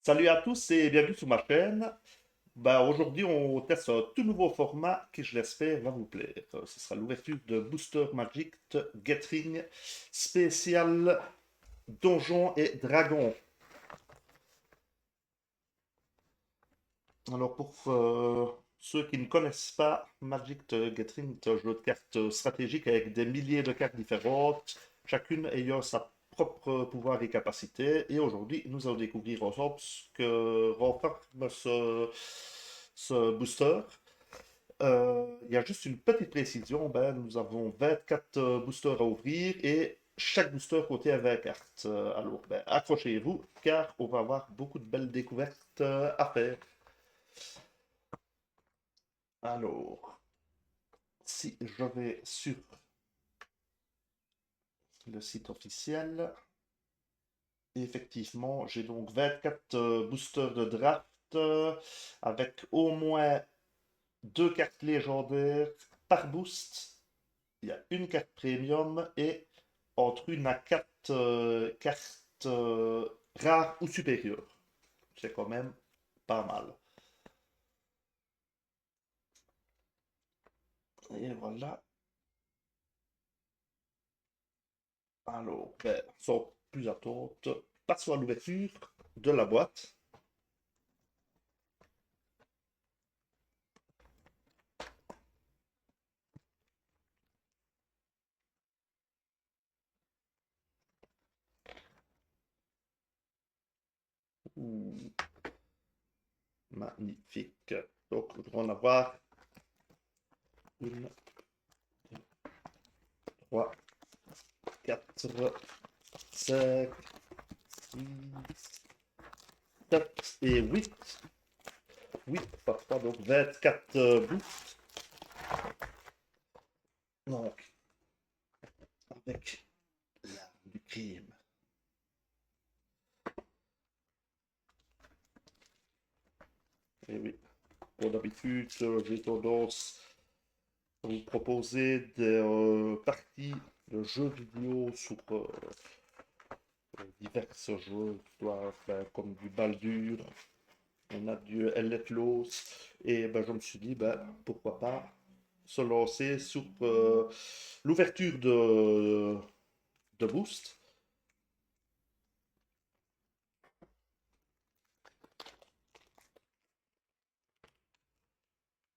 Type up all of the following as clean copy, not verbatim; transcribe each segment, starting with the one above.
Salut à tous et bienvenue sur ma chaîne. Aujourd'hui, on teste un tout nouveau format qui, je l'espère, va vous plaire. Ce sera l'ouverture de Booster Magic de Gathering spécial Donjons et Dragons. Alors, pour ceux qui ne connaissent pas, Magic the Gathering est un jeu de cartes stratégique avec des milliers de cartes différentes, chacune ayant sa propre pouvoir et capacité. Et aujourd'hui, nous allons découvrir ensemble ce que renferme ce booster. Il y a juste une petite précision, nous avons 24 boosters à ouvrir et chaque booster contient 20 cartes. Alors, accrochez-vous car on va avoir beaucoup de belles découvertes à faire. Alors, si je vais sur le site officiel, effectivement, j'ai donc 24 boosters de draft avec au moins deux cartes légendaires par boost. Il y a une carte premium et entre une à quatre cartes rares ou supérieures. C'est quand même pas mal. Et voilà. Alors, sans plus attendre, passons à l'ouverture de la boîte. Ouh, magnifique. Donc, nous allons en avoir une, trois, quatre, cinq, six, sept et huit. 8 par 3, donc 24 boosts. Donc, avec l'arme du crime. Et oui, pour d'habitude, j'ai tendance à vous proposer des parties de jeux vidéo sur divers jeux, comme du Baldur, on a du Elletlos, et je me suis dit, pourquoi pas se lancer sur l'ouverture de Boost.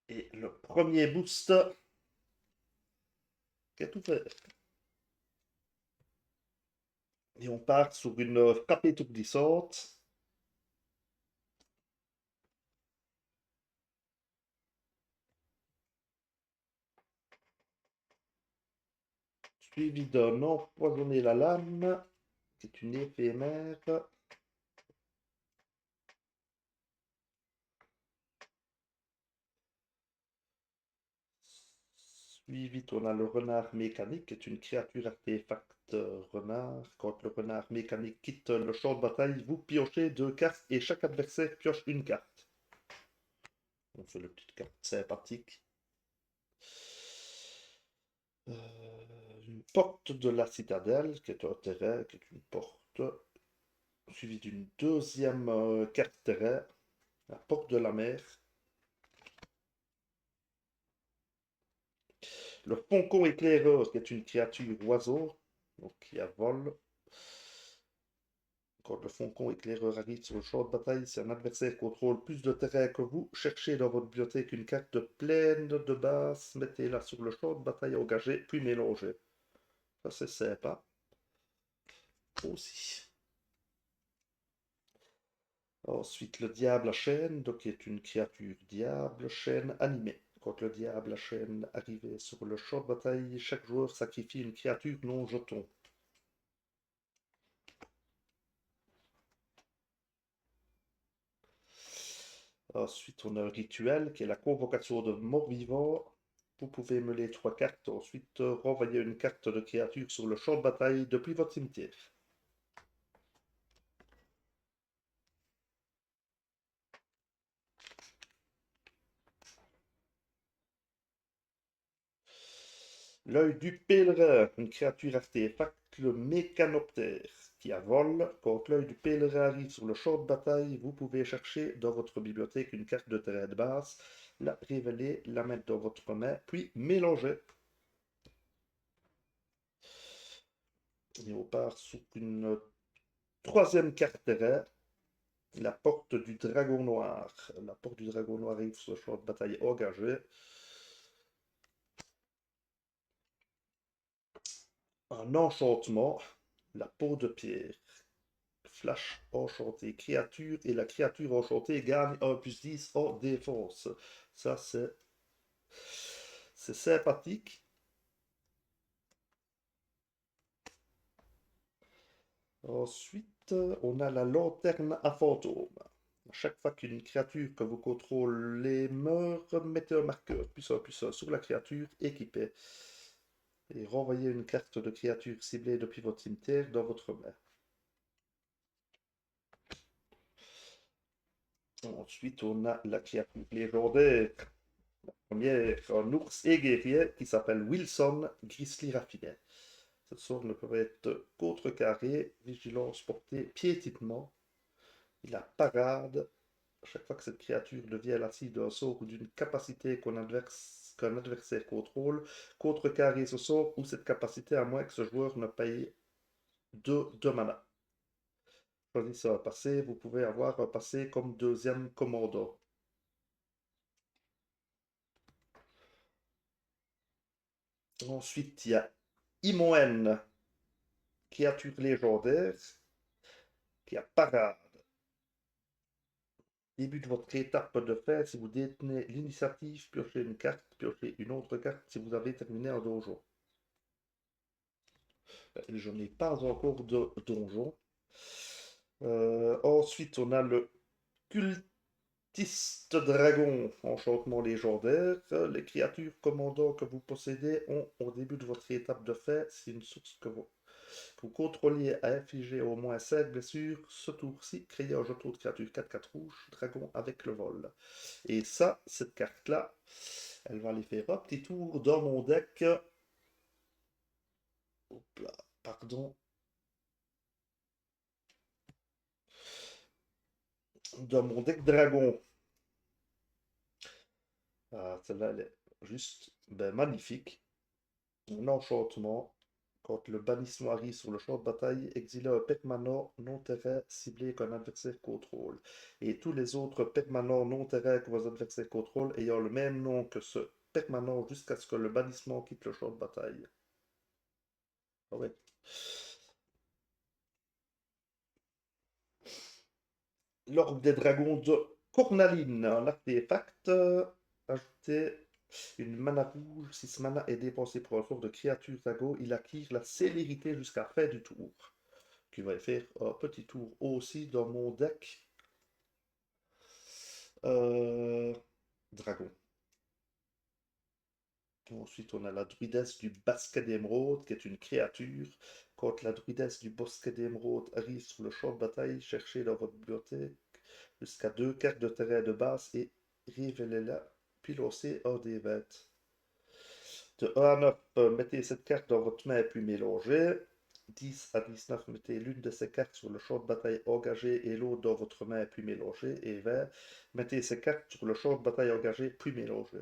Et le premier boost qui est ouvert. Et on part sur une frappe étourdissante. Suivi d'un empoisonner la lame, qui est une éphémère. Suivi, on a le renard mécanique, qui est une créature artefact renard. Quand le renard mécanique quitte le champ de bataille, vous piochez deux cartes et chaque adversaire pioche une carte. On fait le petite carte sympathique. Une porte de la citadelle, qui est un terrain, qui est une porte, suivi d'une deuxième carte terrain, la porte de la mer. Le Foncon éclaireur, qui est une créature oiseau, donc qui a vol. Quand le Foncon éclaireur arrive sur le champ de bataille, si un adversaire contrôle plus de terrain que vous, cherchez dans votre bibliothèque une carte pleine de base, mettez-la sur le champ de bataille engagé, puis mélangez. Ça, c'est sympa. Aussi. Ensuite, le diable à chaîne, donc qui est une créature diable, chaîne animée. Quand le diable à chaîne arrivait sur le champ de bataille, chaque joueur sacrifie une créature non jeton. Ensuite, on a un rituel qui est la convocation de morts-vivants. Vous pouvez mêler trois cartes, ensuite renvoyer une carte de créature sur le champ de bataille depuis votre cimetière. L'œil du pèlerin, une créature artefact, le mécanoptère, qui a vol. Quand l'œil du pèlerin arrive sur le champ de bataille, vous pouvez chercher dans votre bibliothèque une carte de terrain de base, la révéler, la mettre dans votre main, puis mélanger. Et on part sur une troisième carte terrain, la porte du dragon noir. La porte du dragon noir arrive sur le champ de bataille engagé. Un enchantement, la peau de pierre. Flash enchanté, créature, et la créature enchantée gagne 1+10 en défense. Ça, c'est sympathique. Ensuite, on a la lanterne à fantôme. À chaque fois qu'une créature que vous contrôlez meurt, mettez un marqueur +1/+1 sur la créature équipée. Et renvoyez une carte de créature ciblée depuis votre cimetière dans votre main. Ensuite, on a la créature légendaire. La première, un ours et guerrier qui s'appelle Wilson Grizzly Raffinet. Cette sorte ne peut être contrecarrée, vigilance portée, piétinement. Il a parade. À chaque fois que cette créature devient la cible d'un sort ou d'une capacité qu'un adversaire contrôle, contrecarrer ce sort ou cette capacité à moins que ce joueur ne paye 2 de mana. Choisissez un passé, vous pouvez avoir un passé comme deuxième commandant. Ensuite, il y a Imoen, créature légendaire, qui a parade. Début de votre étape de fin, si vous détenez l'initiative, piochez une carte, piochez une autre carte si vous avez terminé un donjon. Je n'ai pas encore de donjon. Ensuite, on a le cultiste dragon, enchantement légendaire. Les créatures commandants que vous possédez ont, au début de votre étape de fin, si une source que vous contrôliez a infligé au moins 5 blessures, ce tour-ci, créez un jeton de créature 4/4 rouge, dragon avec le vol. Et ça, cette carte-là, elle va aller faire un petit tour dans mon deck. Hop là, pardon. Dans mon deck dragon. Ah, celle-là, elle est juste magnifique. Un enchantement. Quand le bannissement arrive sur le champ de bataille, exilez un permanent non-terrain ciblé qu'un adversaire contrôle. Et tous les autres permanents non-terrain que vos adversaires contrôlent ayant le même nom que ce permanent jusqu'à ce que le bannissement quitte le champ de bataille. Ah ouais. L'orgue des dragons de Cornaline, un artefact. Ajoutez une mana rouge. Si ce mana est dépensé pour un sort de créature drago, il acquiert la célérité jusqu'à fin du tour. Qui va faire un petit tour aussi dans mon deck. Dragon. Ensuite, on a la druidesse du basket d'émeraude, qui est une créature. Quand la druidesse du basket d'émeraude arrive sur le champ de bataille, cherchez dans votre bibliothèque jusqu'à 2 cartes de terrain de base et révélez-la, puis lancez un des 20. De 1 à 9, mettez cette carte dans votre main puis mélangez. 10 à 19, mettez l'une de ces cartes sur le champ de bataille engagé et l'autre dans votre main puis mélangez. Et 20, mettez ces cartes sur le champ de bataille engagé puis mélangez.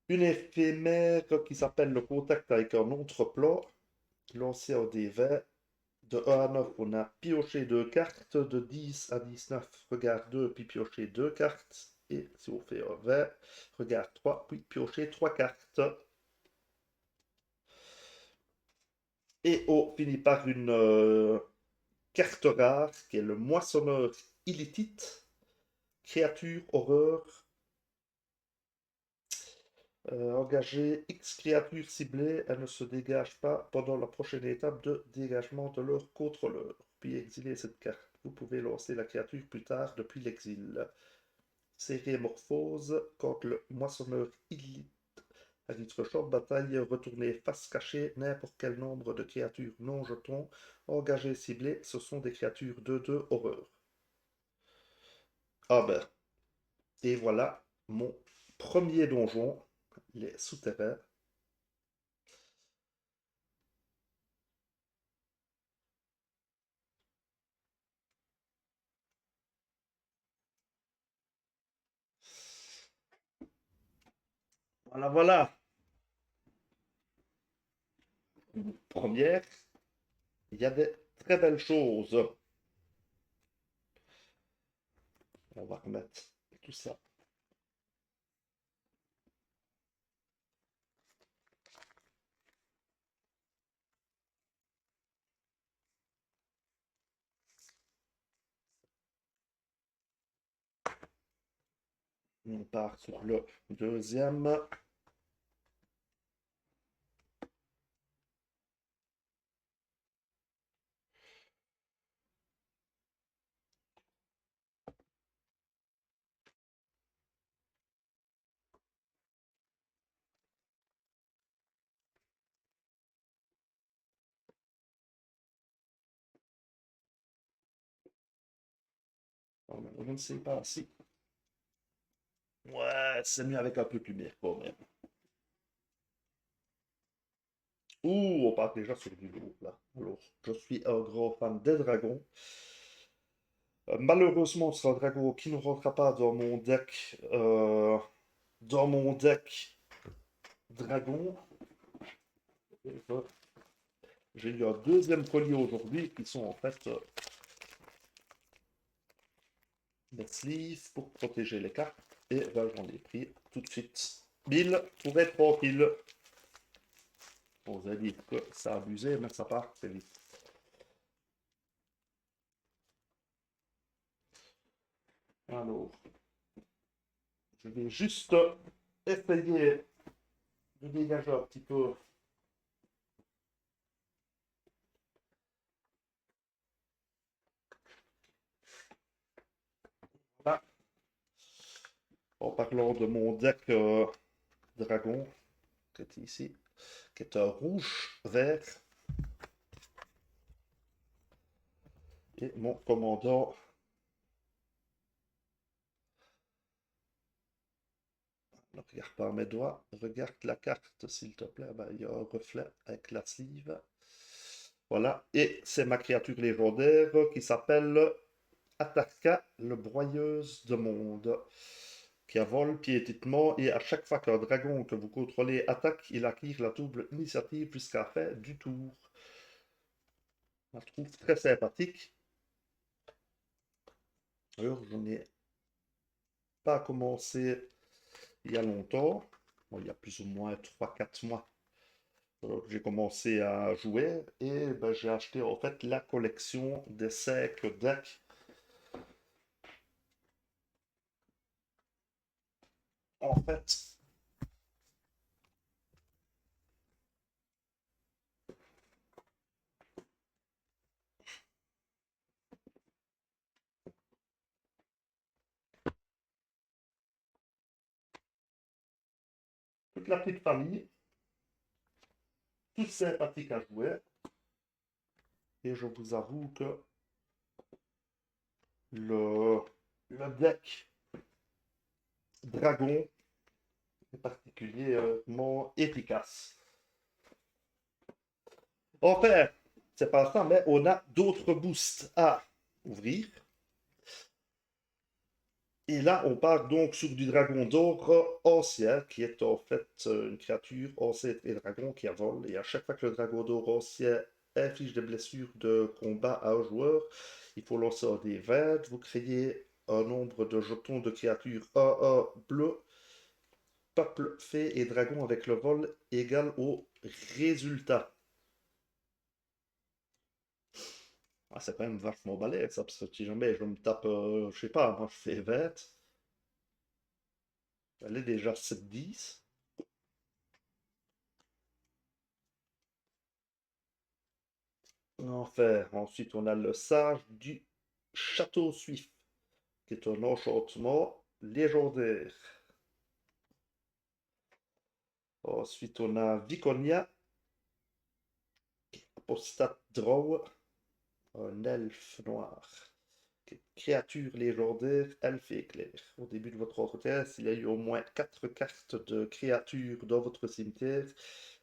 Une éphémère qui s'appelle le contact avec un autre plan. Lancez un des 20. De 1 à 9, on a pioché 2 cartes. De 10 à 19, regarde 2, puis pioché 2 cartes. Et si on fait un 20, regarde 3, puis pioché 3 cartes. Et on finit par une carte rare qui est le moissonneur illithite. Créature, horreur. Engager X créatures ciblées, elles ne se dégagent pas pendant la prochaine étape de dégagement de leur contrôleur. Puis exiler cette carte. Vous pouvez lancer la créature plus tard depuis l'exil. Cérémorphose, quand le moissonneur illithite arrive sur le champ de bataille, retournez face cachée n'importe quel nombre de créatures non jetons. Engagées ciblées, ce sont des créatures 2/2 horreur. Ah ben, et voilà mon premier donjon, les souterrains. Voilà, voilà. Première, il y a des très belles choses. On va remettre tout ça. On part sur le deuxième. Oh, mais je ne sais pas si. Ouais, c'est mieux avec un peu de lumière quand même. Ouh, on part déjà sur du lourd là. Alors, je suis un grand fan des dragons. Malheureusement, c'est un dragon qui ne rentrera pas dans mon deck dragon. J'ai eu un deuxième collier aujourd'hui qui sont en fait des sleeves pour protéger les cartes. Et ben, j'en ai pris tout de suite. Bill, pour être tranquille. Bon, vous allez dire que ça a abusé, mais ça part très vite. Alors, je vais juste essayer de dégager un petit peu. Là, en parlant de mon deck dragon, qui est ici, qui est un rouge-vert. Et mon commandant. Ne regarde pas mes doigts, regarde la carte s'il te plaît. Ben, il y a un reflet avec la sleeve. Voilà, et c'est ma créature légendaire qui s'appelle Ataka, le broyeuse de monde, qui a vol, pied étiquetement, et à chaque fois qu'un dragon que vous contrôlez attaque, il acquiert la double initiative jusqu'à la fin du tour. Je la trouve très sympathique. Alors, je n'ai pas commencé il y a longtemps, bon, il y a plus ou moins 3 4 mois. Alors, j'ai commencé à jouer et ben, j'ai acheté en fait la collection des 5 decks. En fait, toute la petite famille, tous sympathiques à jouer. Et je vous avoue que le, le deck Dragon est particulièrement efficace. Enfin, c'est pas ça, mais on a d'autres boosts à ouvrir. Et là, on part donc sur du dragon d'or ancien, qui est en fait une créature ancêtre et dragon qui a vol. Et à chaque fois que le dragon d'or ancien inflige des blessures de combat à un joueur, il faut lancer un dé 20. Vous créez un nombre de jetons de créatures 1-1 bleu, peuple, fée et dragon avec le vol égal au résultat. Ah, c'est quand même vachement balèze ça, parce que si jamais je me tape, je sais pas, moi je fais 20, elle est déjà 7-10. Enfin, ensuite on a le sage du château suif, qui est un enchantement légendaire. Ensuite on a Viconia, apostate drow, un elfe noir, qui est créature légendaire, elfe éclair. Au début de votre entretien, s'il y a eu au moins 4 cartes de créatures dans votre cimetière,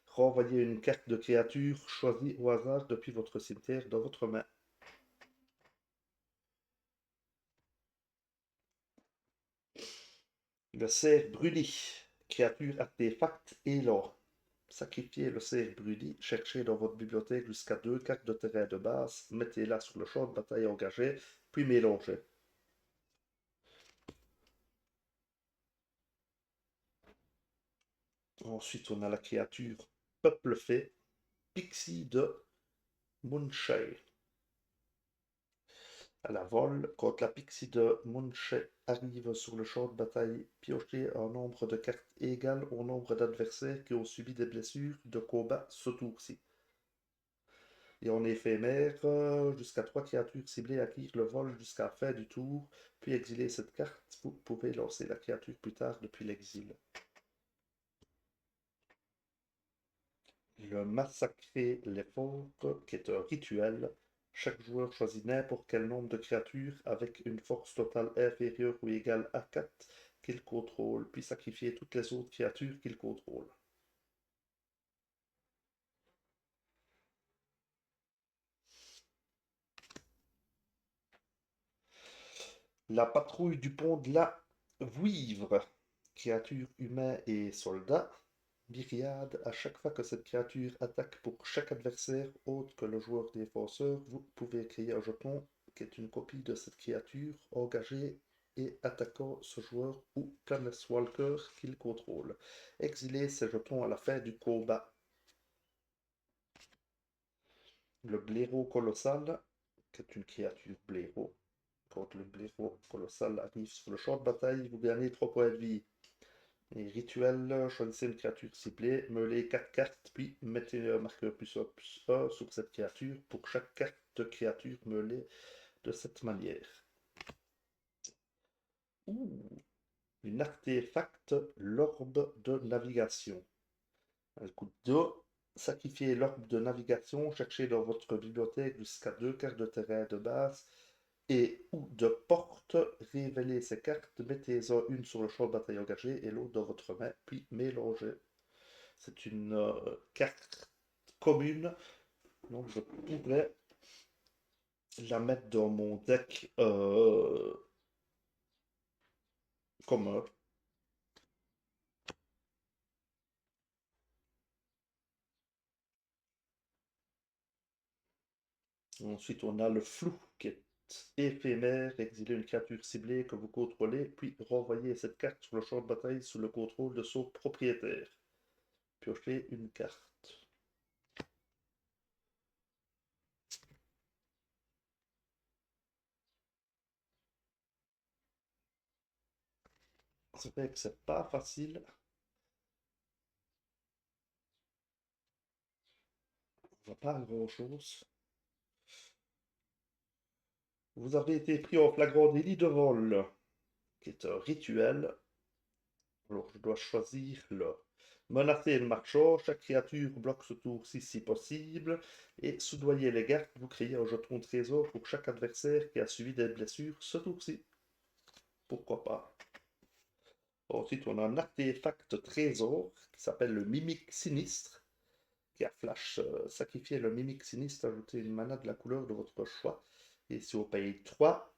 renvoyez une carte de créature choisie au hasard depuis votre cimetière dans votre main. Le cerf bruni, Créature, artefact et lore. Sacrifiez le cerf bruni, cherchez dans votre bibliothèque jusqu'à 2 cartes de terrain de base, mettez-la sur le champ de bataille engagé, puis mélangez. Ensuite, on a la créature Peuple Fée, Pixie de Moonshade. À la vol, quand la Pixie de Moonshade arrive sur le champ de bataille, piochez un nombre de cartes égal au nombre d'adversaires qui ont subi des blessures de combat ce tour-ci. Et en éphémère, jusqu'à 3 créatures ciblées acquièrent le vol jusqu'à la fin du tour, puis exiler cette carte. Vous pouvez lancer la créature plus tard depuis l'exil. Le massacrer les forts, qui est un rituel. Chaque joueur choisit n'importe quel nombre de créatures avec une force totale inférieure ou égale à 4 qu'il contrôle, puis sacrifier toutes les autres créatures qu'il contrôle. La patrouille du pont de la Vouivre. Créature humain et soldat. Myriade, à chaque fois que cette créature attaque pour chaque adversaire autre que le joueur défenseur, vous pouvez créer un jeton qui est une copie de cette créature engagée et attaquant ce joueur ou Planeswalker qu'il contrôle. Exilez ces jetons à la fin du combat. Le blaireau colossal, qui est une créature blaireau. Quand le blaireau colossal arrive sur le champ de bataille, vous gagnez 3 points de vie. Et rituel, choisissez une créature ciblée, meulez 4 cartes, puis mettez un marqueur +1 sur cette créature pour chaque carte de créature meulée de cette manière. Ouh, une artefact, l'orbe de navigation. Un coup de 2, sacrifiez l'orbe de navigation, cherchez dans votre bibliothèque jusqu'à 2 cartes de terrain de base et ou de porte, révélez ces cartes, mettez-en une sur le champ de bataille engagé et l'autre dans votre main, puis mélangez. C'est une carte commune, donc je pourrais la mettre dans mon deck commun. Ensuite, on a le flou qui est éphémère, exilez une créature ciblée que vous contrôlez, puis renvoyez cette carte sur le champ de bataille sous le contrôle de son propriétaire. Piochez une carte. C'est vrai que c'est pas facile. On voit pas grand chose. Vous avez été pris en flagrant délit de vol, qui est un rituel. Alors, je dois choisir le menacer le marchand. Chaque créature bloque ce tour-ci si possible. Et soudoyer les gardes, vous créez un jeton trésor pour chaque adversaire qui a subi des blessures ce tour-ci. Pourquoi pas? Ensuite, on a un artefact trésor qui s'appelle le Mimique Sinistre, qui a flash. Sacrifier le Mimique Sinistre, ajoutez une mana de la couleur de votre choix. Et si on paye 3,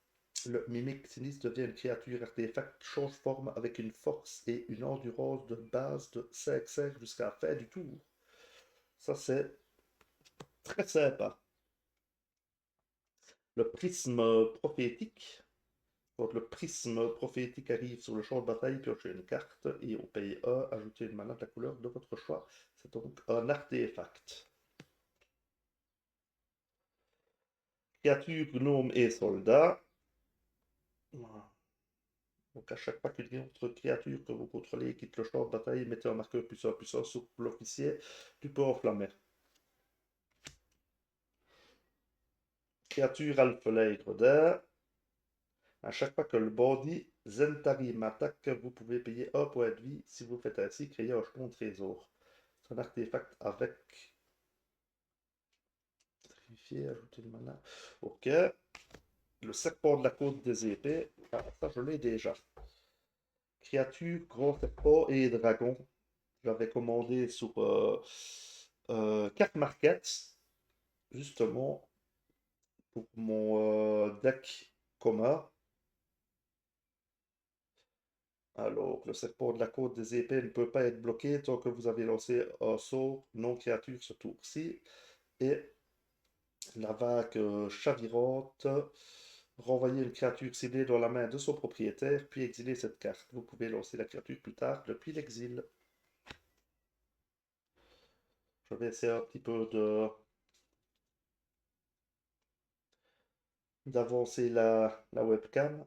le Mimique Sinistre devient une créature artefact, change forme avec une force et une endurance de base de 5/5 jusqu'à la fin du tour. Ça, c'est très sympa. Le prisme prophétique. Quand le prisme prophétique arrive sur le champ de bataille, piochez une carte et on paye 1, ajoutez une mana de la couleur de votre choix. C'est donc un artefact. Créature, gnome et soldat. Donc à chaque fois qu'une autre créature que vous contrôlez quitte le champ de bataille, mettez un marqueur +1/+1 sur l'officier du port enflammé. Créature alphelin gredin. À chaque fois que le bandit Zentarim attaque, vous pouvez payer 1 point de vie. Si vous faites ainsi, créez un jeton trésor. C'est un artefact avec... Sacrifier, ajouter le mana. Ok. Le serpent de la côte des épées. Ah, ça je l'ai déjà. Créature, grand serpent et dragon. J'avais commandé sur Card Market, justement, pour mon deck commun. Alors, le serpent de la côte des épées ne peut pas être bloqué tant que vous avez lancé un sort non-créature ce tour-ci. Et la vague chavirante, renvoyer une créature ciblée dans la main de son propriétaire, puis exiler cette carte. Vous pouvez lancer la créature plus tard depuis l'exil. Je vais essayer un petit peu d'avancer la webcam,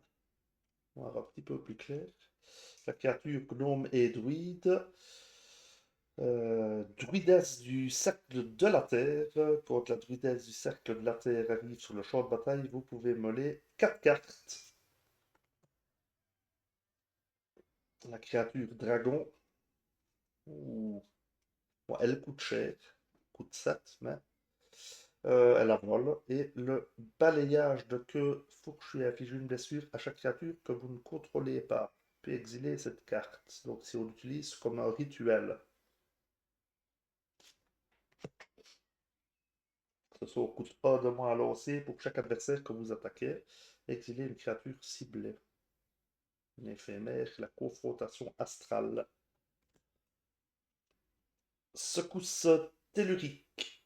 pour voir un petit peu plus clair. La créature gnome et druide. Druidesse du cercle de la Terre. Quand la druidesse du cercle de la Terre arrive sur le champ de bataille, vous pouvez mêler 4 cartes. La créature dragon. Ouh. Bon, elle coûte cher. Coûte 7, mais elle la vole. Et le balayage de queue fourchue inflige une blessure à chaque créature que vous ne contrôlez pas. Puis exiler cette carte. Donc si on l'utilise comme un rituel. Ce sort coûte 1 de moins à lancer pour chaque adversaire que vous attaquez. Exiler une créature ciblée. Une éphémère, la confrontation astrale. Secousse tellurique.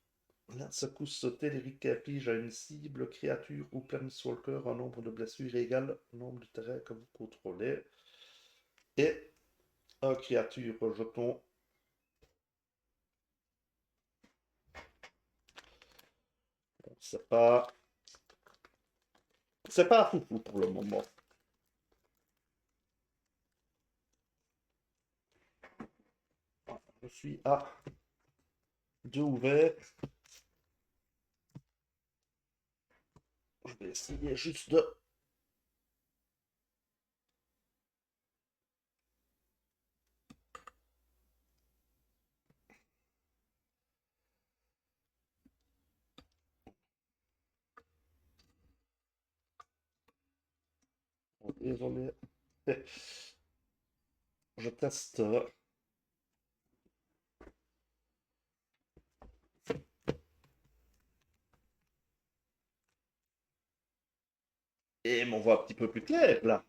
La secousse tellurique inflige à une cible, créature ou planeswalker un nombre de blessures égal au nombre de terrains que vous contrôlez. Et un créature jeton. Bon, c'est pas foufou pour le moment. Je suis à 2 ouverts. Je vais essayer juste de... Oh, désolé. Je teste. Et m'en voit un petit peu plus clair là.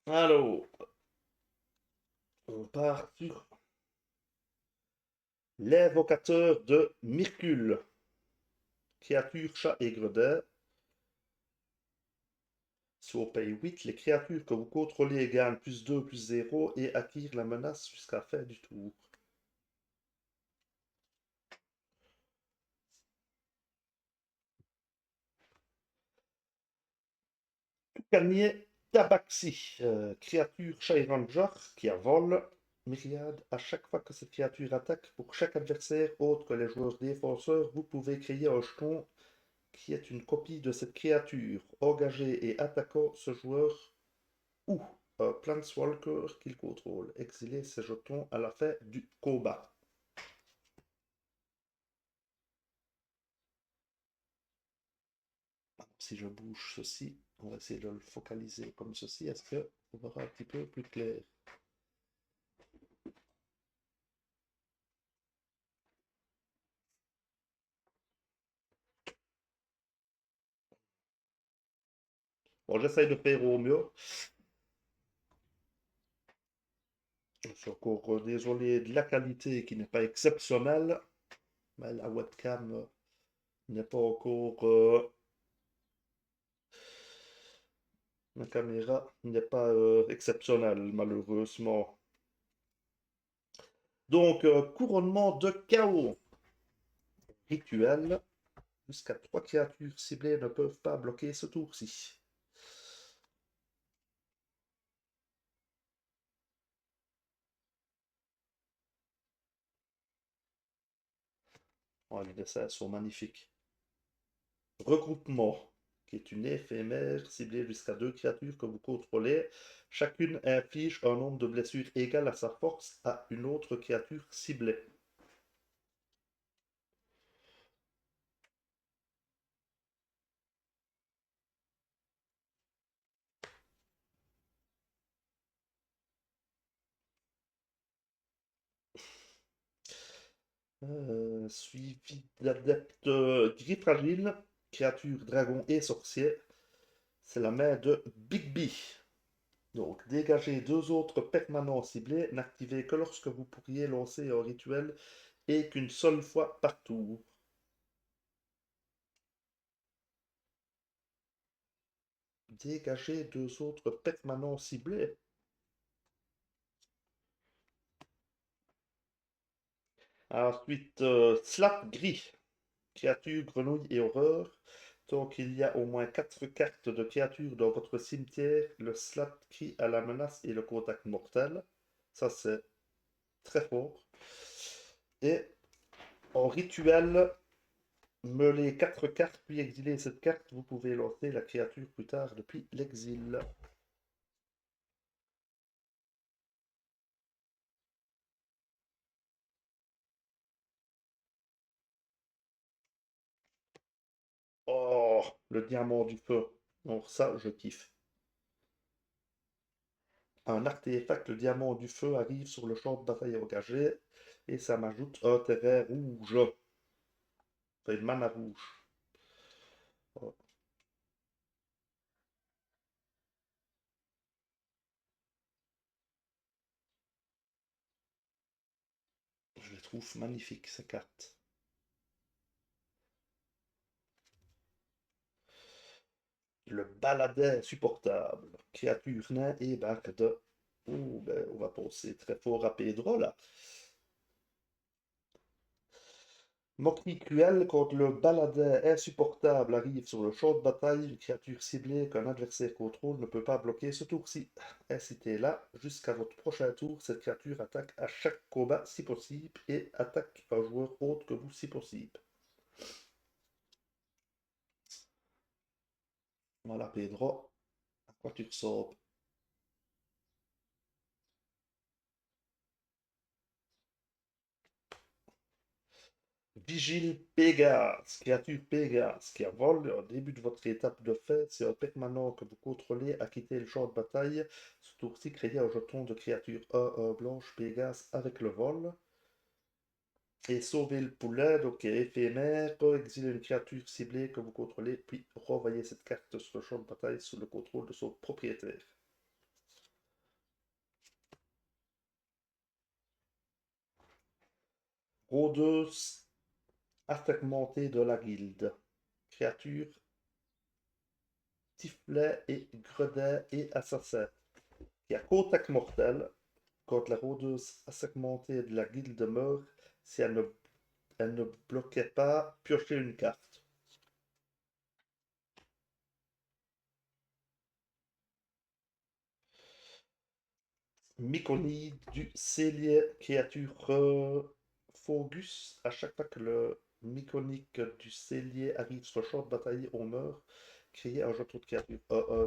Alors, on part sur l'invocateur de Myrcule. Créature, chat et gredin. Si on paye 8, les créatures que vous contrôlez gagnent +2, +0 et acquirent la menace jusqu'à la fin du tour. Toucanier Tabaxi. Créature chat et ranger qui a vol. Myriade. À chaque fois que cette créature attaque, pour chaque adversaire autre que les joueurs défenseurs, vous pouvez créer un jeton qui est une copie de cette créature, engagé et attaquant ce joueur ou un Planeswalker qu'il contrôle. Exiler ces jetons à la fin du combat. Si je bouge ceci, on va essayer de le focaliser comme ceci. Est-ce qu'on verra un petit peu plus clair? Bon, j'essaye de faire au mieux. Je suis encore désolé de la qualité qui n'est pas exceptionnelle. Mais la webcam n'est pas encore... la caméra n'est pas exceptionnelle, malheureusement. Donc, couronnement de chaos. Rituel. Jusqu'à 3 créatures ciblées ne peuvent pas bloquer ce tour-ci. Oh, les dessins sont magnifiques. Regroupement. qui est une éphémère ciblée jusqu'à 2 créatures que vous contrôlez. Chacune inflige un nombre de blessures égal à sa force à une autre créature ciblée. Suivi d'adeptes gris fragile, créature, dragon et sorcier. C'est la main de Bigby. Donc, dégagez 2 autres permanents ciblés, n'activez que lorsque vous pourriez lancer un rituel et qu'une seule fois par tour. Dégagez 2 autres permanents ciblés. Ensuite, Slap gris, créature, grenouille et horreur. Tant qu'il y a au moins 4 cartes de créatures dans votre cimetière, le Slap gris a la menace et le contact mortel. Ça, c'est très fort. Et en rituel, meulez 4 cartes, puis exilez cette carte. Vous pouvez lancer la créature plus tard depuis l'exil. Oh, le diamant du feu. Donc ça, je kiffe. Un artefact, le diamant du feu, arrive sur le champ de bataille engagé et ça m'ajoute un terrain rouge. Enfin, une mana rouge. Oh, je les trouve magnifiques, ces cartes. Le baladin insupportable. Créature nain et barde. Oh, ben, on va penser très fort à Pedro, là. Moquerie cruelle, quand le baladin insupportable arrive sur le champ de bataille, une créature ciblée qu'un adversaire contrôle ne peut pas bloquer ce tour-ci. Incitez-la jusqu'à votre prochain tour. Cette créature attaque à chaque combat si possible et attaque un joueur autre que vous si possible. Voilà, Pedro, à quoi tu ressembles? Vigile Pégase, créature Pégase, qui vole au début de votre étape de fête, c'est un permanent que vous contrôlez à quitter le champ de bataille. Ce tour-ci, créez un jeton de créature 1 blanche Pégase avec le vol. Et sauver le poulet, donc éphémère, exiler une créature ciblée que vous contrôlez, puis renvoyer cette carte sur le champ de bataille sous le contrôle de son propriétaire. Rôdeuse assermentée de la guilde. Créature, tiflet et gredin et assassin. Qui a contact mortel quand la rôdeuse assermentée de la guilde meurt si elle ne bloquait pas, piochez une carte. Myconie du Cellier, créature Fogus. À chaque fois que le Myconique du Cellier arrive sur le champ de bataille, on meurt. Créez un jeton de créature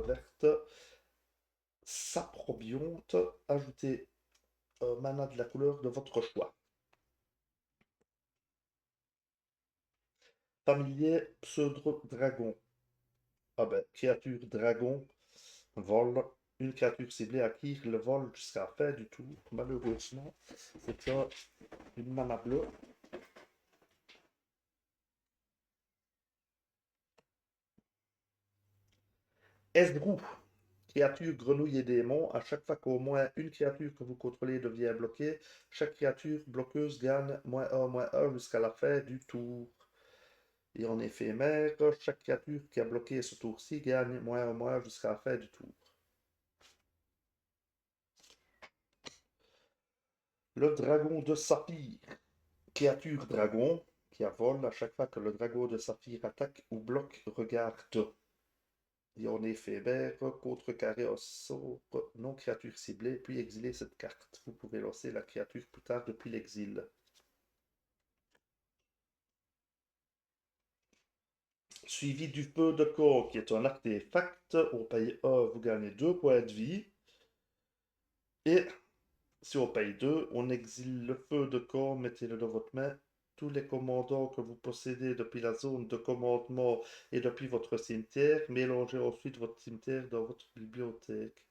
verte. Saprobionte. Ajoutez un mana de la couleur de votre choix. Familier pseudo-dragon. Ah ben, créature dragon, vol. Une créature ciblée acquiert le vol jusqu'à la fin du tour. Malheureusement, c'est une mana bleue. Esdrou, créature grenouille et démon. À chaque fois qu'au moins une créature que vous contrôlez devient bloquée, chaque créature bloqueuse gagne -1/-1 jusqu'à la fin du tour. Et en éphémère, chaque créature qui a bloqué ce tour-ci gagne -1/-1 jusqu'à la fin du tour. Le dragon de saphir, créature dragon qui a vol. À chaque fois que le dragon de saphir attaque ou bloque, regarde. Et en éphémère, contrecarrer un sort non créature ciblée, puis exiler cette carte. Vous pouvez lancer la créature plus tard depuis l'exil. suivi du feu de camp, qui est un artefact. Au paye 1, vous gagnez 2 points de vie. Et si on paye 2, on exile le feu de camp, mettez-le dans votre main. Tous les commandants que vous possédez depuis la zone de commandement et depuis votre cimetière, mélangez ensuite votre cimetière dans votre bibliothèque.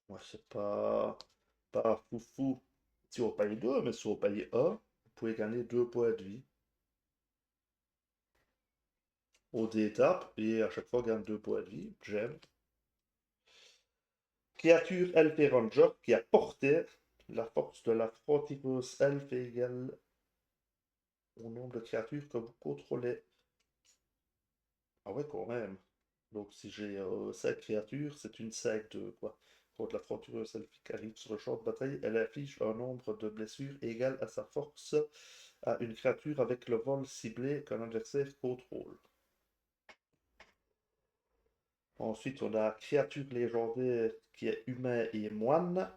Moi, c'est pas foufou. Si on paye 2, mais si on paye 1, vous pouvez gagner 2 points de vie au d'étape et à chaque fois gagne 2 points de vie. J'aime. Créature elfe et ranger qui a porté la force de la frontireuse elfe est égale au nombre de créatures que vous contrôlez. Ah ouais, quand même. Donc si j'ai 5 créatures, c'est une 5 de quoi. Quand la frontireuse elfique arrive sur le champ de bataille, elle affiche un nombre de blessures égal à sa force à une créature avec le vol ciblé qu'un adversaire contrôle. Ensuite, on a créature légendaire qui est humain et moine.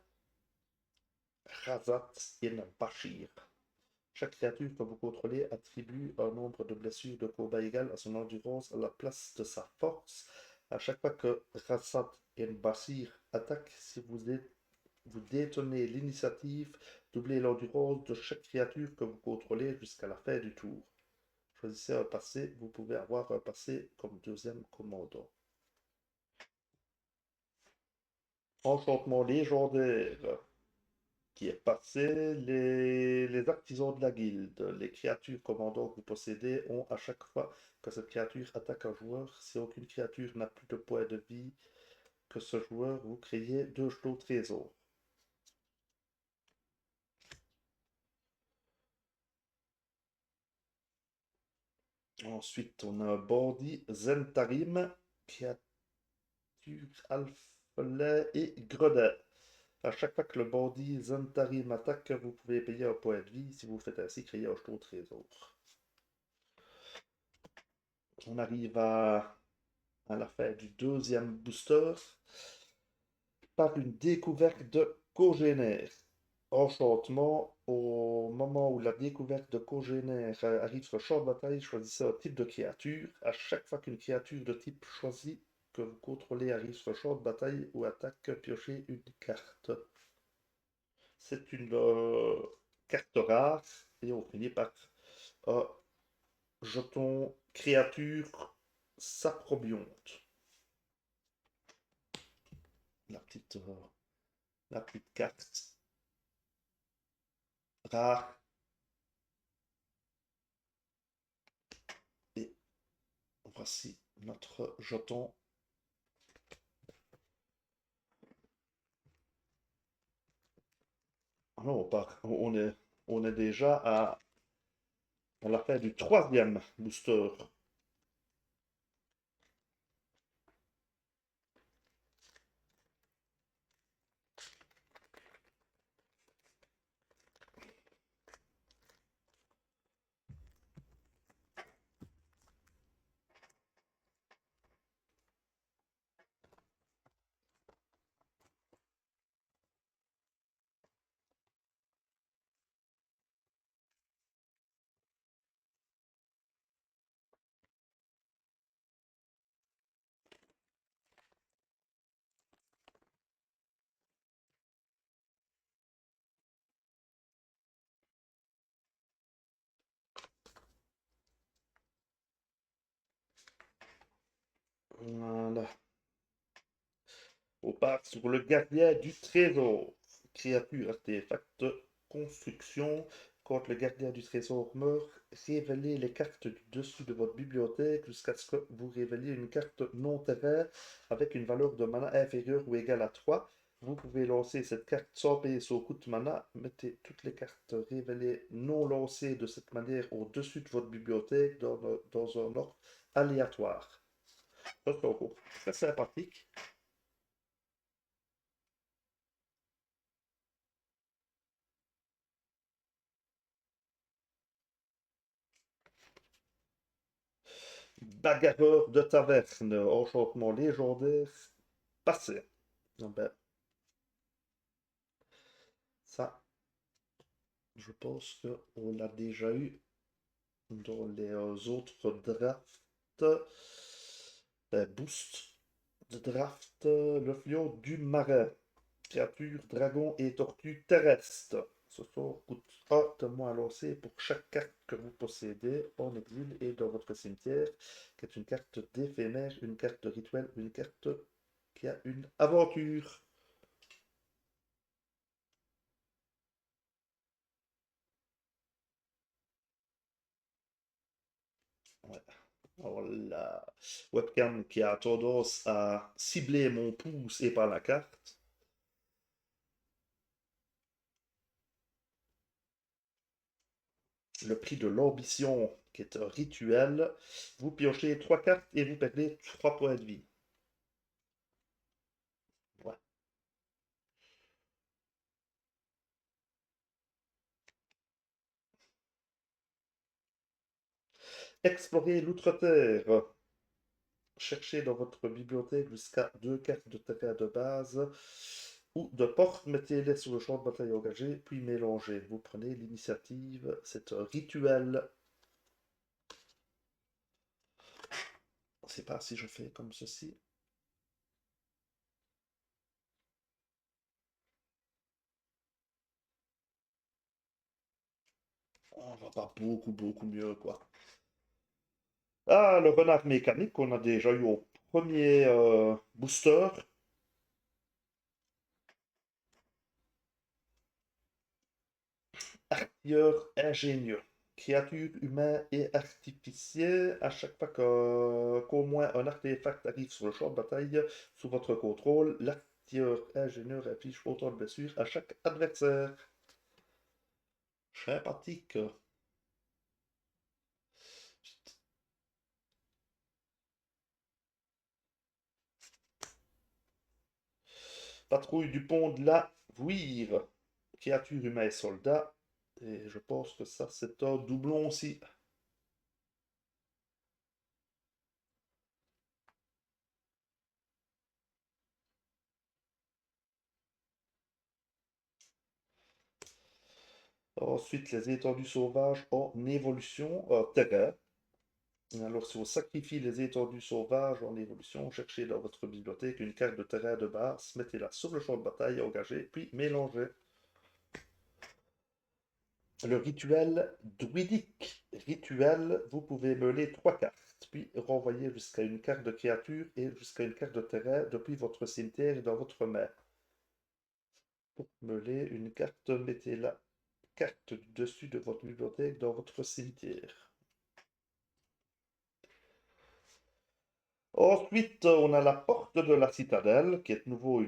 Razat in Bashir. Chaque créature que vous contrôlez attribue un nombre de blessures de combat égal à son endurance à la place de sa force. À chaque fois que Razat in Bashir attaque, si vous détenez l'initiative, doublez l'endurance de chaque créature que vous contrôlez jusqu'à la fin du tour. Choisissez un passé, vous pouvez avoir un passé comme deuxième commandant. Enchantement légendaire qui est passé, les artisans de la guilde, les créatures commandant que vous possédez ont à chaque fois que cette créature attaque un joueur, si aucune créature n'a plus de points de vie que ce joueur, vous créez 2 jetons trésors. Ensuite, on a un bandit Zentarim, créature alphelin et gredin. À chaque fois que le bandit Zentarim attaque, vous pouvez payer un point de vie. Si vous faites ainsi, créer un jeton trésor. On arrive à la fin du deuxième booster par une découverte de congénère. Enchantement, au moment où la découverte de congénère arrive sur le champ de bataille, choisissez un type de créature. À chaque fois qu'une créature de type choisi que vous contrôlez arrive sur le champ de bataille ou attaque, piochez une carte. C'est une carte rare et on finit par un jeton créature saprobionte. La petite, euh, la petite carte rare. Et voici notre jeton. Ah non, on est déjà à la fin du troisième booster. Voilà. On part sur le gardien du trésor. Créature artefact construction. Quand le gardien du trésor meurt, révélez les cartes du dessus de votre bibliothèque jusqu'à ce que vous révéliez une carte non terrain avec une valeur de mana inférieure ou égale à 3. Vous pouvez lancer cette carte sans payer son coût de mana. Mettez toutes les cartes révélées non lancées de cette manière au-dessus de votre bibliothèque dans un ordre aléatoire. Ça, c'est encore très sympathique. Bagarreur de taverne, enchantement légendaire passé. Ah ben, ça, je pense qu'on l'a déjà eu dans les autres drafts. Boost de draft, le fléau du marin. Créatures, dragons et tortues terrestres. Ce sort coûte 1 de moins à lancer pour chaque carte que vous possédez en exil et dans votre cimetière, qui est une carte d'éphémère, une carte de rituel, une carte qui a une aventure. Ouais. Alors, la webcam qui a tendance à cibler mon pouce et pas la carte. Le prix de l'ambition, qui est un rituel. Vous piochez 3 cartes et vous perdez 3 points de vie. Ouais. Explorez l'outre-terre. Cherchez dans votre bibliothèque jusqu'à 2 cartes de terrain de base ou de porte, mettez-les sur le champ de bataille engagé, puis mélangez. Vous prenez l'initiative, c'est un rituel. Je ne sais pas si je fais comme ceci. On va pas beaucoup mieux, quoi. Ah, le renard mécanique qu'on a déjà eu au premier booster. Artilleur ingénieux. Créature humaine et artificielle. À chaque fois qu'au moins un artefact arrive sur le champ de bataille sous votre contrôle, l'artilleur ingénieur affiche autant de blessures à chaque adversaire. Sympathique. Patrouille du pont de la Vouire. Créature humaine et soldat. Et je pense que ça, c'est un doublon aussi. Ensuite, les étendues sauvages en évolution terrain. Alors, si on sacrifie les étendues sauvages en évolution, cherchez dans votre bibliothèque une carte de terrain de base, mettez-la sur le champ de bataille, engagez, puis mélangez. Le rituel druidique. Rituel, vous pouvez mêler 3 cartes, puis renvoyer jusqu'à une carte de créature et jusqu'à une carte de terrain depuis votre cimetière et dans votre main. Pour meuler une carte, mettez la carte du dessus de votre bibliothèque dans votre cimetière. Ensuite, on a la porte de la citadelle, qui est de nouveau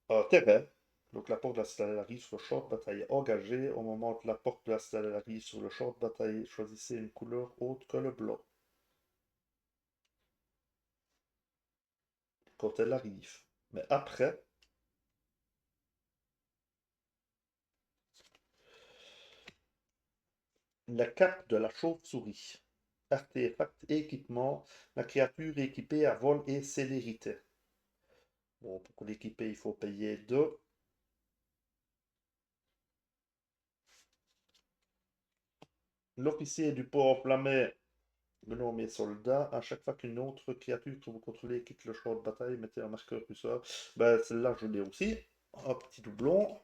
un terrain. Donc la porte de la citadelle arrive sur le champ de bataille engagé. Au moment où la porte de la citadelle arrive sur le champ de bataille, choisissez une couleur autre que le blanc. Quand elle arrive. Mais après, la cape de la chauve-souris. Artefact équipement. La créature est équipée à vol et célérité. Bon, pour l'équiper, il faut payer 2. L'officier du port enflammé. Menons mes soldats. À chaque fois qu'une autre créature que vous contrôlez quitte le champ de bataille, mettez un marqueur curseur. Ben, celle-là, je l'ai aussi. Un petit doublon.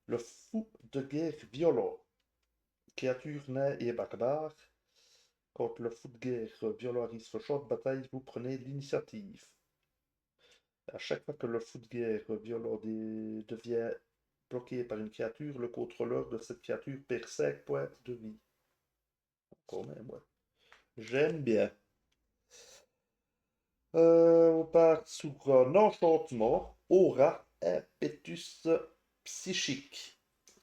Le fou de guerre violent. Créature nain et barbare. Quand le fou de guerre violent arrive sur le champ de bataille, vous prenez l'initiative. À chaque fois que le fou de guerre violent devient bloqué par une créature, le contrôleur de cette créature perd 5 points de vie. Quand même, ouais. J'aime bien. On part sur un enchantement. Aura, impétus psychique.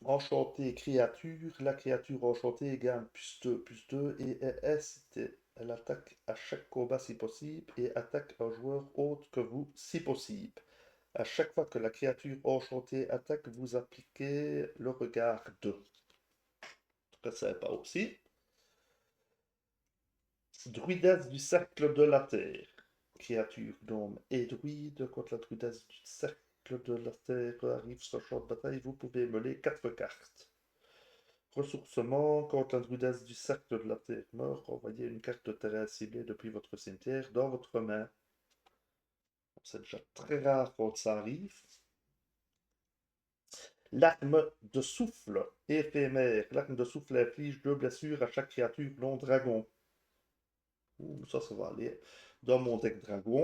Enchanté créature. La créature enchantée gagne +2/+2 et est incitée. Elle attaque à chaque combat si possible et attaque un joueur autre que vous si possible. À chaque fois que la créature enchantée attaque, vous appliquez le regard 2. Très sympa aussi. Druidesse du cercle de la terre. créature gnome et druide. Quand la druidesse du cercle de la terre arrive sur le champ de bataille, vous pouvez mêler 4 cartes. Ressourcement, quand la druidesse du cercle de la terre meurt, envoyez une carte de terrain ciblée depuis votre cimetière dans votre main. C'est déjà très rare quand ça arrive. L'arme de souffle éphémère. L'arme de souffle inflige 2 blessures à chaque créature non dragon. Ouh, ça va aller dans mon deck dragon.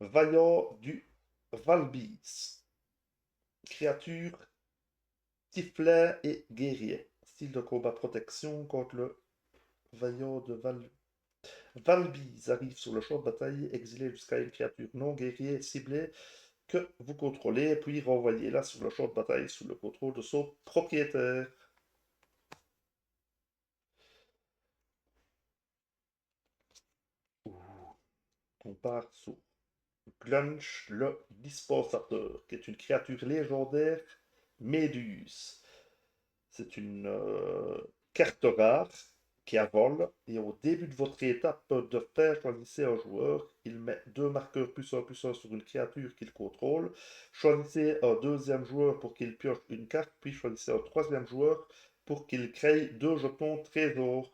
Vaillant du Valbis. Créature, tieflin et guerrier. Style de combat protection contre le Vaillant de Valbis arrive sur le champ de bataille, exilé jusqu'à une créature non guerrier ciblée que vous contrôlez, puis renvoyez-la sur le champ de bataille sous le contrôle de son propriétaire. On part sur Glunch le Dispensateur, qui est une créature légendaire méduse. C'est une carte rare qui a vol, et au début de votre étape de fin, choisissez un joueur. Il met 2 marqueurs +1/+1 sur une créature qu'il contrôle. Choisissez un deuxième joueur pour qu'il pioche une carte, puis choisissez un troisième joueur pour qu'il crée 2 jetons trésor.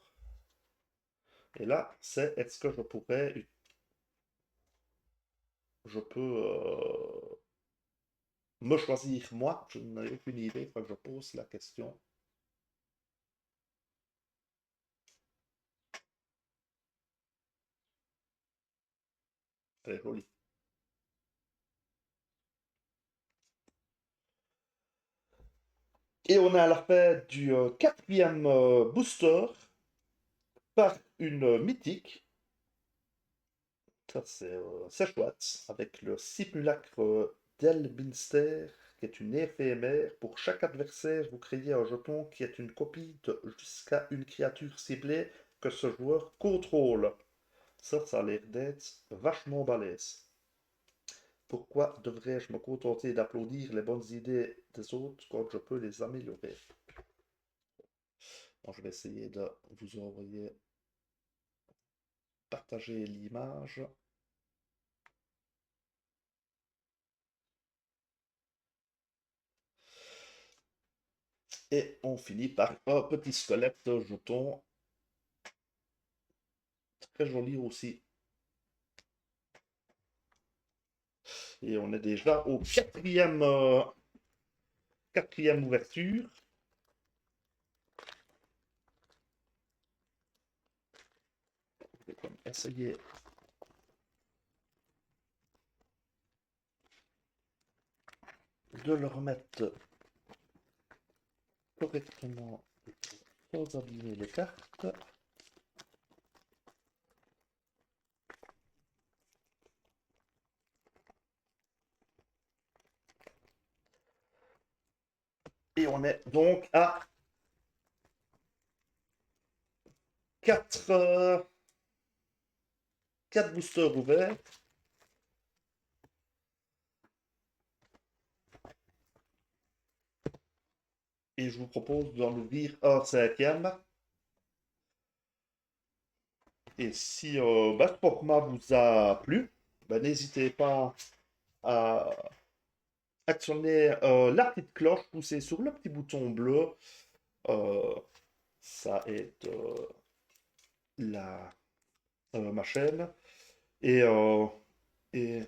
Et là, c'est est-ce que je peux me choisir moi? Je n'ai aucune idée, il faut que je pose la question. Très joli. Et on est à la fin du quatrième booster par une mythique. Ça, c'est chouette. Avec le simulacre d'Elminster, qui est une éphémère. Pour chaque adversaire, vous créez un jeton qui est une copie de jusqu'à une créature ciblée que ce joueur contrôle. Ça a l'air d'être vachement balèze. Pourquoi devrais-je me contenter d'applaudir les bonnes idées des autres quand je peux les améliorer? Bon, je vais essayer de vous envoyer partager l'image. Et on finit par un petit squelette de jeton. Très joli aussi. Et on est déjà au quatrième ouverture. Je vais essayer de le remettre correctement sans abîmer les cartes. Et on est donc à 4 boosters ouverts. Et je vous propose d'en ouvrir un cinquième. Et si ce format vous a plu, n'hésitez pas à actionner la petite cloche, poussez sur le petit bouton bleu. Euh, Ça aide ma chaîne. Et, et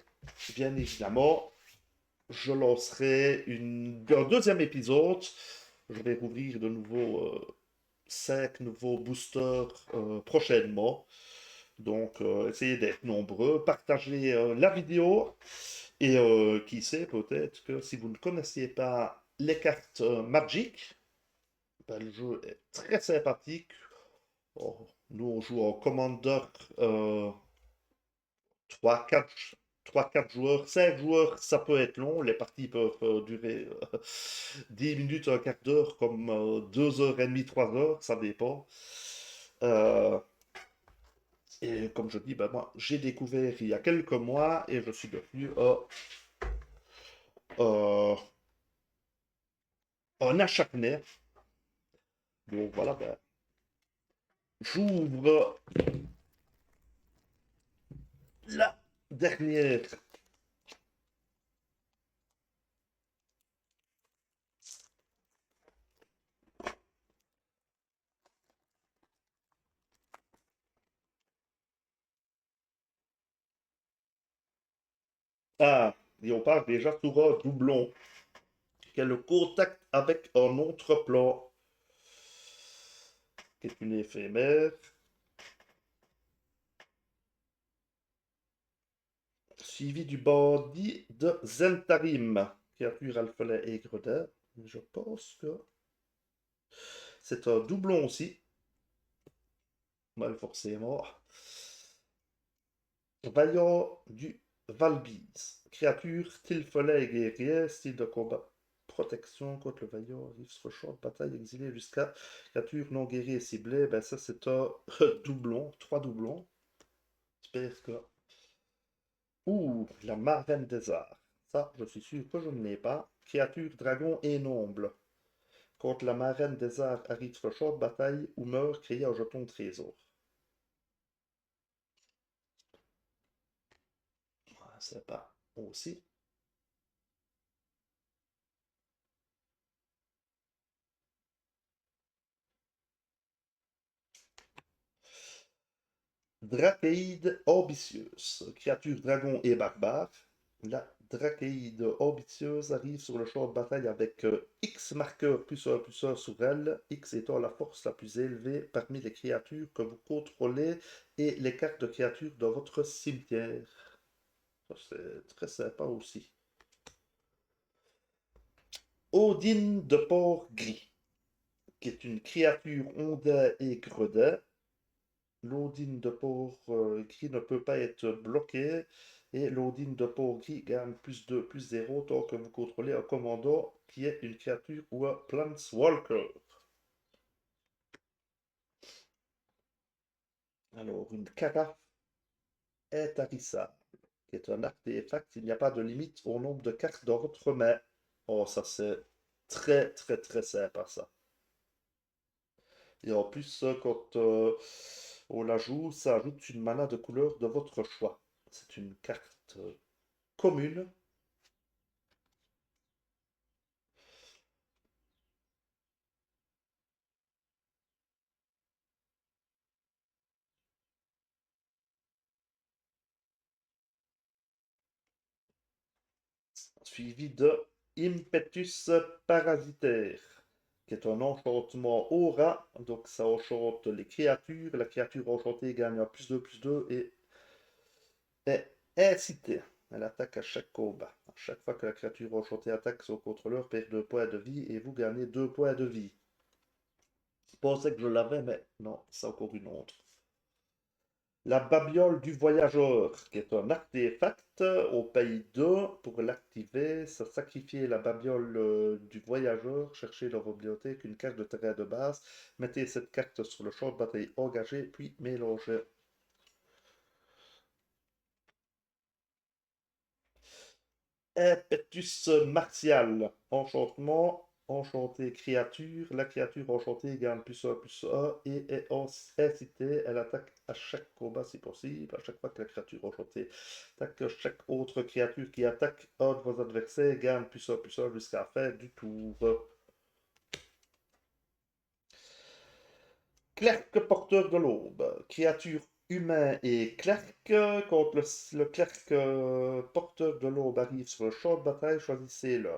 bien évidemment, je lancerai un deuxième épisode. Je vais rouvrir de nouveau 5 nouveaux boosters prochainement. Donc, essayez d'être nombreux, partagez la vidéo et qui sait, peut-être que si vous ne connaissiez pas les cartes Magic, le jeu est très sympathique. Oh, nous, on joue en Commander 3-4 3-4 joueurs. 5 joueurs, ça peut être long. Les parties peuvent durer 10 minutes, un quart d'heure, comme 2h30, 3 heures, ça dépend. Euh, et comme je dis, moi, j'ai découvert il y a quelques mois et je suis devenu euh, un acharné. Donc voilà, j'ouvre Dernière. Ah, et on parle déjà sur un doublon, qui est le contact avec un autre plan, qui est une éphémère, suivi du bandit de Zentarim, créature alphelin et gredin. Je pense que c'est un doublon aussi, mal forcément. Vaillant du Valbise, créature tilfelin et guerrier, style de combat. Protection contre le vaillant, arrive sur le champ de bataille, exilé jusqu'à créature non guérie et ciblée. Ben ça c'est un doublon, trois doublons. J'espère que... Ouh, la Marraine des Arts. Ça, je suis sûr que je ne l'ai pas. Créature, dragon et noble. Quand la Marraine des Arts arrive sur le champ de bataille ou meurt, créez un jeton de trésor. Ah, c'est pas aussi. Drachéide ambitieuse, créature dragon et barbare. La Drachéide ambitieuse arrive sur le champ de bataille avec X marqueur plus 1 sur elle, X étant la force la plus élevée parmi les créatures que vous contrôlez et les cartes de créatures dans votre cimetière. Ça, c'est très sympa aussi. Odine de Port Gris, qui est une créature ondin et gredin. L'Odine de port gris ne peut pas être bloqué et l'Odine de port gris gagne plus 2, plus 0 tant que vous contrôlez un commandant qui est une créature ou un Planeswalker. Alors, une carafe intarissable, qui est un artefact, il n'y a pas de limite au nombre de cartes dans votre main. Oh, ça c'est très très très sympa ça. Et en plus, quand on la joue, ça ajoute une mana de couleur de votre choix. C'est une carte commune. Suivi de Impetus parasitaire, qui est un enchantement aura, donc ça enchante les créatures. La créature enchantée gagne un plus 2 et est incitée. Elle attaque à chaque combat. À chaque fois que la créature enchantée attaque, son contrôleur perd 2 points de vie et vous gagnez 2 points de vie. Je pensais que je l'avais, mais non, c'est encore une autre. La babiole du voyageur, qui est un artefact au pays 2. Pour l'activer, ça sacrifiez la babiole du voyageur, cherchez dans vos bibliothèques une carte de terrain de base, mettez cette carte sur le champ de bataille engagé, puis mélangez. Impetus martial, enchantement, enchanté créature. La créature enchantée gagne plus 1 et est incitée. Elle attaque à chaque combat si possible. À chaque fois que la créature enchantée attaque chaque autre créature qui attaque un de vos adversaires gagne plus 1 jusqu'à la fin du tour. Clerc porteur de l'aube, créature humain et clerc. Quand le clerc porteur de l'aube arrive sur le champ de bataille, choisissez-le.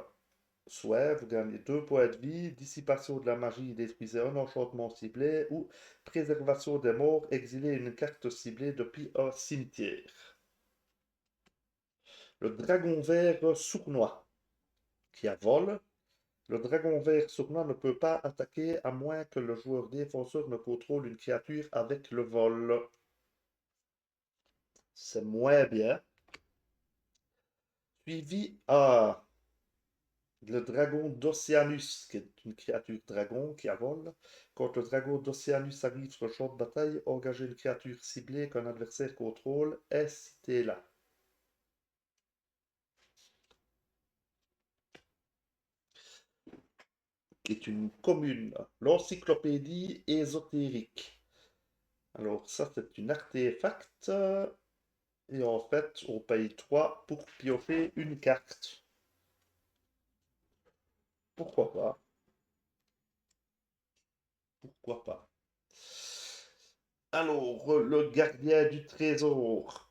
Soit vous gagnez 2 points de vie, dissipation de la magie, détruisez un enchantement ciblé, ou préservation des morts, exilez une carte ciblée depuis un cimetière. Le dragon vert sournois, qui a vol. Le dragon vert sournois ne peut pas attaquer à moins que le joueur défenseur ne contrôle une créature avec le vol. C'est moins bien. Suivi à le dragon d'Océanus, qui est une créature dragon qui a vol. Quand le dragon d'Océanus arrive sur le champ de bataille, engagez une créature ciblée qu'un adversaire contrôle, incitez-la. Qui est une commune. L'encyclopédie ésotérique. Alors ça, c'est une artefact. Et en fait, on paye 3 pour piocher une carte. Pourquoi pas? Pourquoi pas? Alors, le gardien du trésor.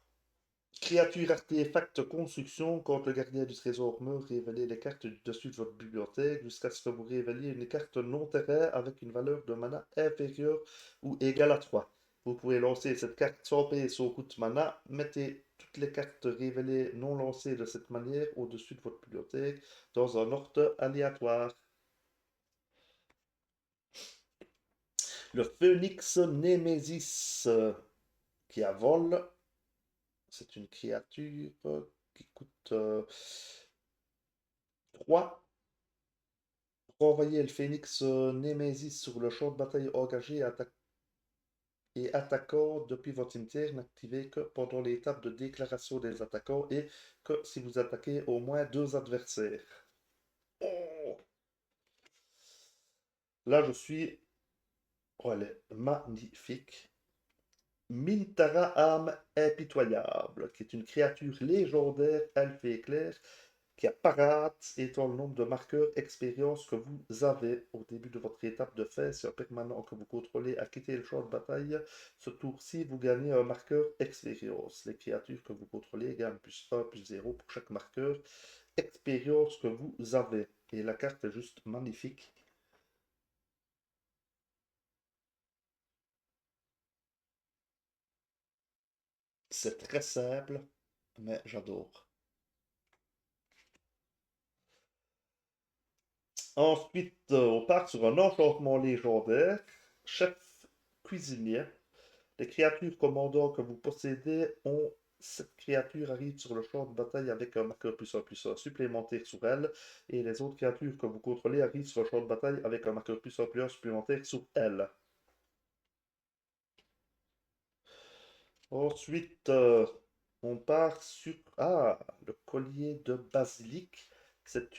Créature artefact construction. Quand le gardien du trésor meurt, révélez les cartes du dessus de votre bibliothèque jusqu'à ce que vous révéliez une carte non terrain avec une valeur de mana inférieure ou égale à 3. Vous pouvez lancer cette carte sans payer son coût de mana. Mettez toutes les cartes révélées non lancées de cette manière au-dessus de votre bibliothèque dans un ordre aléatoire. Le phénix Némésis qui a vol. C'est une créature qui coûte 3. Renvoyez le phénix Némésis sur le champ de bataille engagé et attaquant depuis votre cimetière. N'activez que pendant l'étape de déclaration des attaquants et que si vous attaquez au moins 2 adversaires. Oh, là, je suis... Oh, elle est magnifique. Mintara âme impitoyable, qui est une créature légendaire, elfe et éclair, qui apparaît étant le nombre de marqueurs expérience que vous avez au début de votre étape de fait. Si un permanent que vous contrôlez a quitté le champ de bataille, ce tour-ci, vous gagnez un marqueur expérience. Les créatures que vous contrôlez gagnent plus 1, plus 0 pour chaque marqueur expérience que vous avez. Et la carte est juste magnifique. C'est très simple, mais j'adore. Ensuite, on part sur un enchantement légendaire. Chef cuisinier. Les créatures commandant que vous possédez ont... Cette créature arrive sur le champ de bataille avec un marqueur plus 1 supplémentaire sur elle, et les autres créatures que vous contrôlez arrivent sur le champ de bataille avec un marqueur plus 1 supplémentaire sur elle. Ensuite, on part sur le collier de basilic. C'est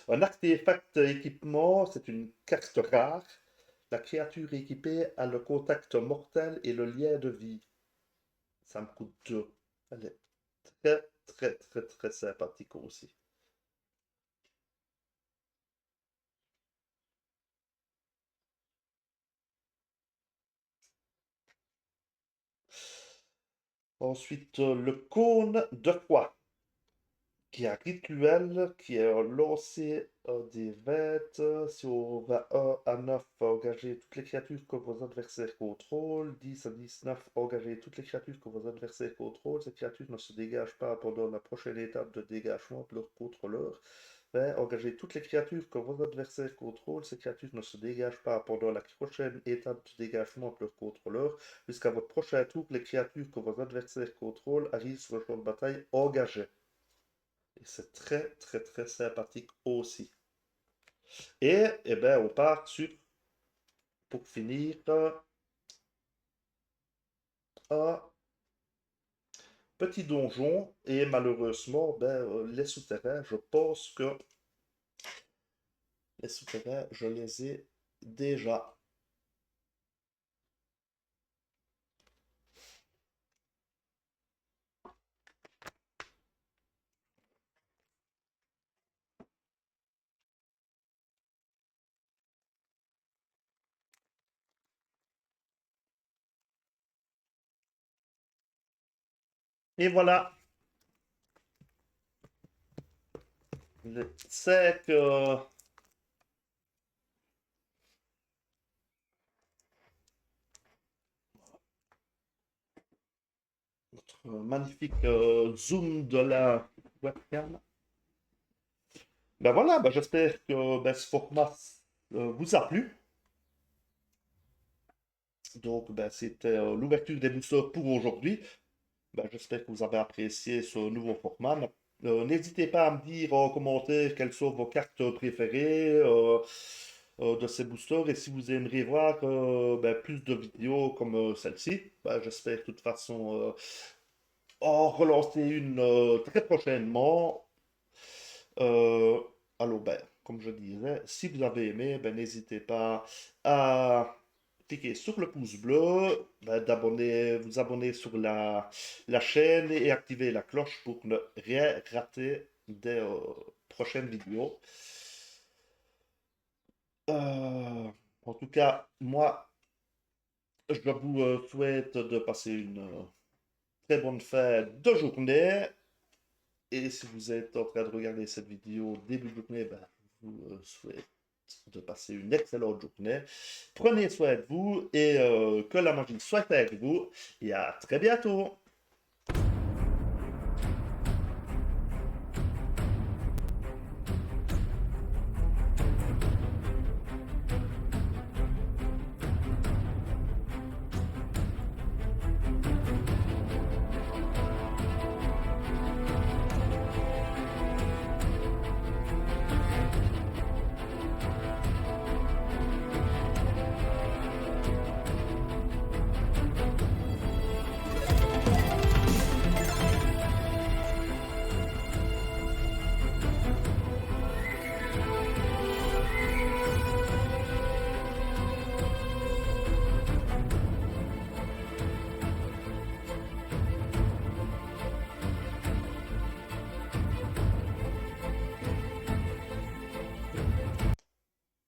un artefact équipement, c'est une carte rare. La créature équipée a le contact mortel et le lien de vie. Ça me coûte 2. Elle est très, très, très, très sympathique aussi. Ensuite, le cône de foi, qui est un rituel, qui est lancé des 20. Si on va 1 à 9, engager toutes les créatures que vos adversaires contrôlent. 10 à 19, engager toutes les créatures que vos adversaires contrôlent. Ces créatures ne se dégagent pas pendant la prochaine étape de dégagement de leur contrôleur. 20, engagez toutes les créatures que vos adversaires contrôlent. Ces créatures ne se dégagent pas pendant la prochaine étape de dégagement de leur contrôleur. Jusqu'à votre prochain tour, les créatures que vos adversaires contrôlent arrivent sur le champ de bataille engagé. Et c'est très, très, très sympathique aussi. Et, eh ben, on part sur, pour finir, un petit donjon. Et malheureusement, les souterrains, je pense que les souterrains, je les ai déjà. Et voilà, les 5 magnifique zoom de la webcam. Ben voilà, ben j'espère que ce format vous a plu. Donc, c'était l'ouverture des boosters pour aujourd'hui. J'espère que vous avez apprécié ce nouveau format. N'hésitez pas à me dire en commentaire quelles sont vos cartes préférées de ces boosters et si vous aimeriez voir plus de vidéos comme celle-ci. J'espère de toute façon en relancer une très prochainement. Euh, alors, comme je disais, si vous avez aimé, n'hésitez pas à cliquez sur le pouce bleu, vous abonner sur la chaîne et activer la cloche pour ne rien rater des prochaines vidéos. En tout cas, moi, je vous souhaite de passer une très bonne fin de journée. Et si vous êtes en train de regarder cette vidéo début de journée, ben, je vous souhaite de passer une excellente journée. Prenez soin de vous et que la magie soit avec vous. Et à très bientôt.